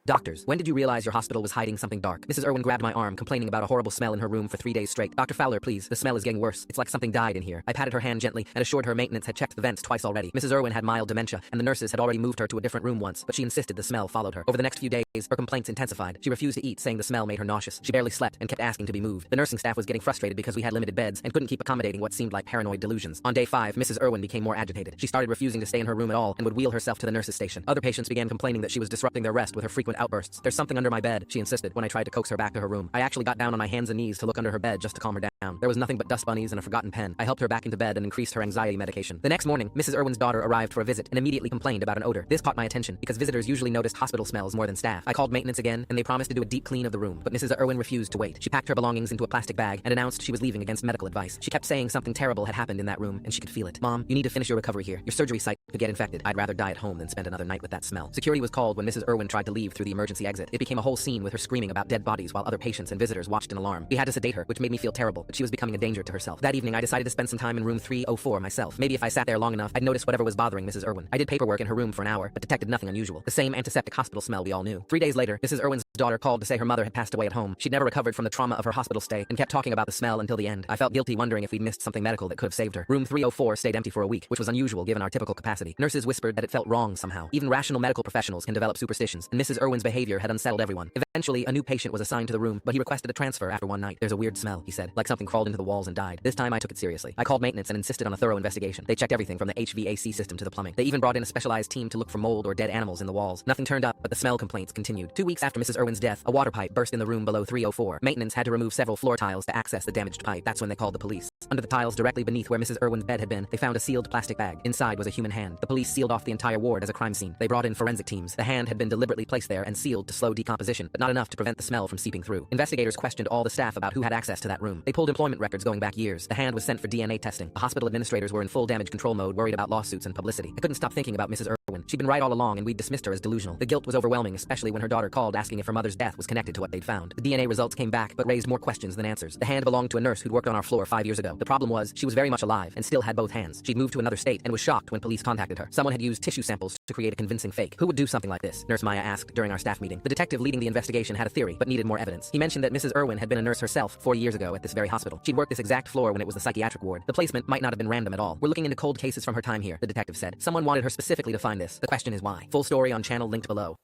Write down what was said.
Doctors, when did you realize your hospital was hiding something dark? Mrs. Irwin grabbed my arm, complaining about a horrible smell in her room for 3 days straight. Dr. Fowler, please, the smell is getting worse. It's like something died in here. I patted her hand gently and assured her maintenance had checked the vents twice already. Mrs. Irwin had mild dementia, and the nurses had already moved her to a different room once, but she insisted the smell followed her. Over the next few days, her complaints intensified. She refused to eat, saying the smell made her nauseous. She barely slept and kept asking to be moved. The nursing staff was getting frustrated because we had limited beds and couldn't keep accommodating what seemed like paranoid delusions. On day 5, Mrs. Irwin became more agitated. She started refusing to stay in her room at all and would wheel herself to the nurses' station. Other patients began complaining that she was disrupting their rest with her frequent outbursts. There's something under my bed, she insisted when I tried to coax her back to her room. I actually got down on my hands and knees to look under her bed just to calm her down. There was nothing but dust bunnies and a forgotten pen. I helped her back into bed and increased her anxiety medication. The next morning, Mrs. Irwin's daughter arrived for a visit and immediately complained about an odor. This caught my attention because visitors usually noticed hospital smells more than staff. I called maintenance again and they promised to do a deep clean of the room, but Mrs. Irwin refused to wait. She packed her belongings into a plastic bag and announced she was leaving against medical advice. She kept saying something terrible had happened in that room and she could feel it. Mom, you need to finish your recovery here. Your surgery site could get infected. I'd rather die at home than spend another night with that smell. Security was called when Mrs. Irwin tried to leave through the emergency exit. It became a whole scene with her screaming about dead bodies while other patients and visitors watched in alarm. We had to sedate her, which made me feel terrible, but she was becoming a danger to herself. That evening, I decided to spend some time in room 304 myself. Maybe if I sat there long enough, I'd notice whatever was bothering Mrs. Irwin. I did paperwork in her room for an hour, but detected nothing unusual. The same antiseptic hospital smell we all knew. 3 days later, Mrs. Irwin's daughter called to say her mother had passed away at home. She'd never recovered from the trauma of her hospital stay and kept talking about the smell until the end. I felt guilty wondering if we'd missed something medical that could have saved her. Room 304 stayed empty for a week, which was unusual given our typical capacity. Nurses whispered that it felt wrong somehow. Even rational medical professionals can develop superstitions, and Mrs. Irwin's behavior had unsettled everyone. Eventually, a new patient was assigned to the room, but he requested a transfer after one night. There's a weird smell, he said, like something crawled into the walls and died. This time I took it seriously. I called maintenance and insisted on a thorough investigation. They checked everything from the HVAC system to the plumbing. They even brought in a specialized team to look for mold or dead animals in the walls. Nothing turned up, but the smell complaints continued. 2 weeks after Mrs. Irwin's death, a water pipe burst in the room below 304. Maintenance had to remove several floor tiles to access the damaged pipe. That's when they called the police. Under the tiles directly beneath where Mrs. Irwin's bed had been, they found a sealed plastic bag. Inside was a human hand. The police sealed off the entire ward as a crime scene. They brought in forensic teams. The hand had been deliberately placed there and sealed to slow decomposition, but not enough to prevent the smell from seeping through. Investigators questioned all the staff about who had access to that room. They pulled employment records going back years. The hand was sent for DNA testing. The hospital administrators were in full damage control mode, worried about lawsuits and publicity. I couldn't stop thinking about Mrs. Irwin. She'd been right all along and we'd dismissed her as delusional. The guilt was overwhelming, especially when her daughter called asking if her mother's death was connected to what they'd found. The DNA results came back, but raised more questions than answers. The hand belonged to a nurse who'd worked on our floor 5 years ago. The problem was, she was very much alive and still had both hands. She'd moved to another state and was shocked when police contacted her. Someone had used tissue samples to create a convincing fake. Who would do something like this? Nurse Maya asked during our staff meeting. The detective leading the investigation had a theory, but needed more evidence. He mentioned that Mrs. Irwin had been a nurse herself 4 years ago at this very hospital. She'd worked this exact floor when it was the psychiatric ward. The placement might not have been random at all. We're looking into cold cases from her time here, the detective said. Someone wanted her specifically to find this. The question is why. Full story on channel linked below.